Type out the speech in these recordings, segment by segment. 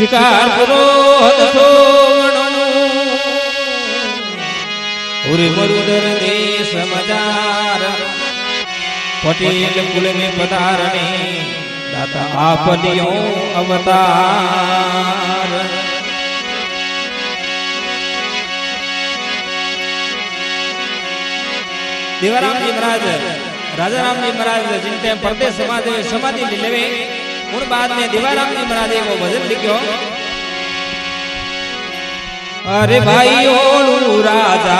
शिकार पुरोहत सोवणो उरी मरुदर देश मजार पटेल कुल में पधारने दाता आपनियों अवतार देवाराम जी महाराज राजा राम जी महाराज जिन टाइम परदेश समाधि लेवे उन बाद में देवाराम जी महाराज को भजन लिखो। अरे भाई ओलू राजा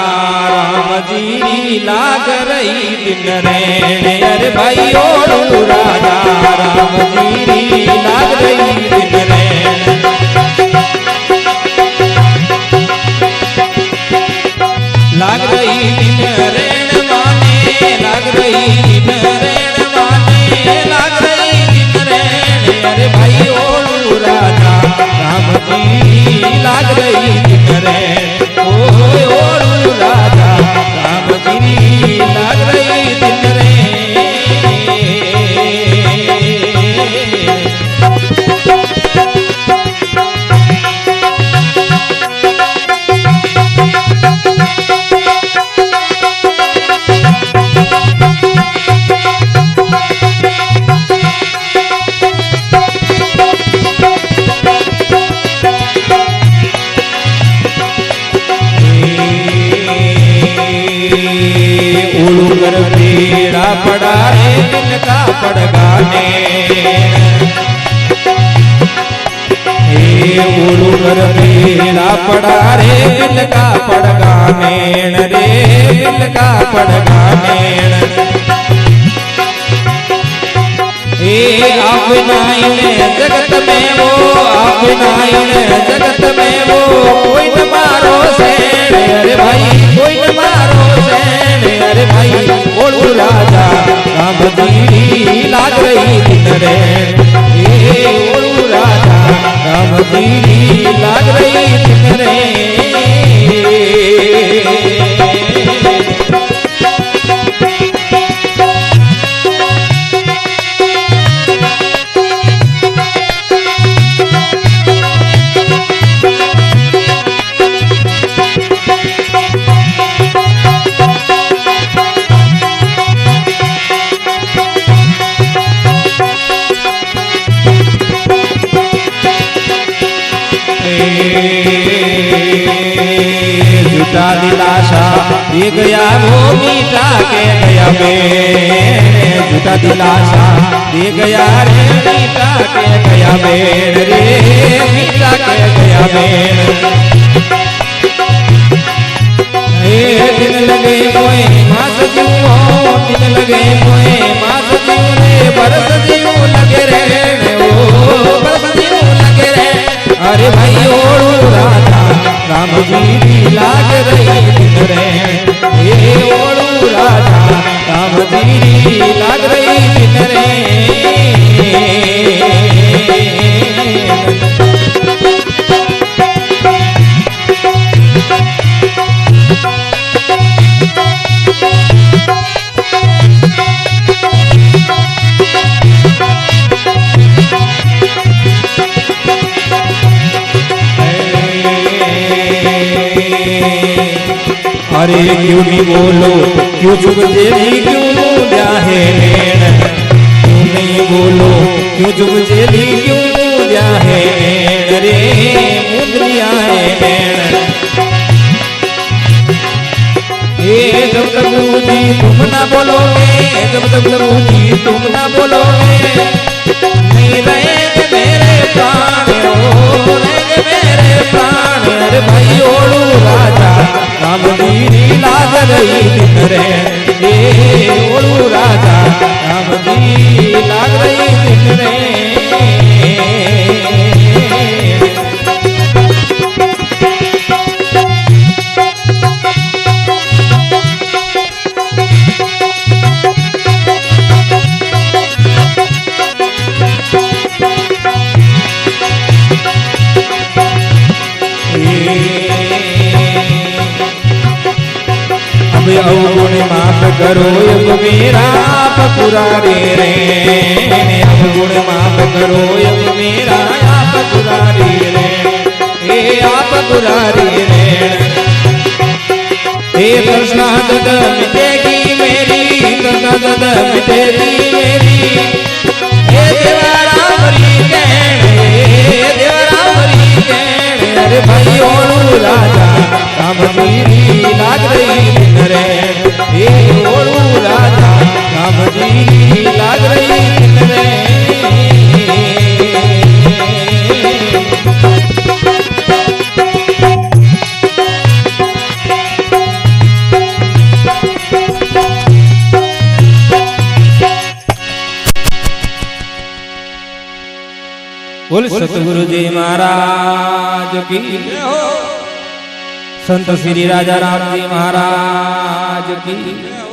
राम जी लाग रही दिन रैन अरे भाई ओलू राजा राम जी लाग रही दिन रैन लाग रही दिन रैन माने लाग रही दिन रैन माने लाग रही दिन रैन अरे भाई ओलू राजा राम जी लाग रही दिन रैन ओलू राजा राम जी लाग रही दिन रैन। पेड़ा पड़ा रे दिल का पड़गाने उलू कर पेड़ा पड़ा रे दिल का पड़गाने रे दिल का पड़गाने आप नाइने जगत में वो आप नाइने जगत में वो कोई न मारो सेन अरे भाई कोई न मारो सेन अरे भाई ओलू राजा राम जी लाग रही दिन रैन ओलू राजा राम जी लाग रही दिन रैन। झूठा दिलासा दे गया वो मीठा के गया बेन झूठा दिलासा दे गया रे मीठा के गया बेन रे मीठा के गया बेन दिन लगे मोए मास जीवो दिन लगे मोए मास जीव रे बरस जीव लगे रे ओ बरस जीव लगे रे अरे भाई ओलू राजा राम जी लाग रही दिन रैन ओलू राजा राम जी लाग रही दिन रैन। अरे क्यों नहीं बोलो क्यों चुप जेली क्यों ब्याहे नैन क्यों नहीं बोलो क्यों चुप जेली क्यों ब्याहे नैन रे मुंदलिया है नैन जब तक जी तुम ना बोलोगे जब तक जी तुम ना बोलोगे नहीं रहेंगे मेरे प्राण रहेंगे मेरे प्राण अरे भाई ओलू राजा राम जी लाग रही दिन रैन ओलू राजा राम जी लाग रही दिन रैन। अवगुण माफ करो अब मेरा पकुरारे रे अवगुण माफ करो अब मेरा पकुरारे रे मुरारी रेण हे कृष्णा दद मिटेगी मेरी कृष्णा दद मिटेगी मेरी हे देवारा मरी कहण हे देवारा मरी कहण अरे भाई ओळू राजा रामजी लाग रही दिन रेण हे ओळू राजा रामजी लाग रही दिन रेण बोल सतगुरु जी महाराज की जय हो। संत श्री राजा राम जी महाराज की जय हो।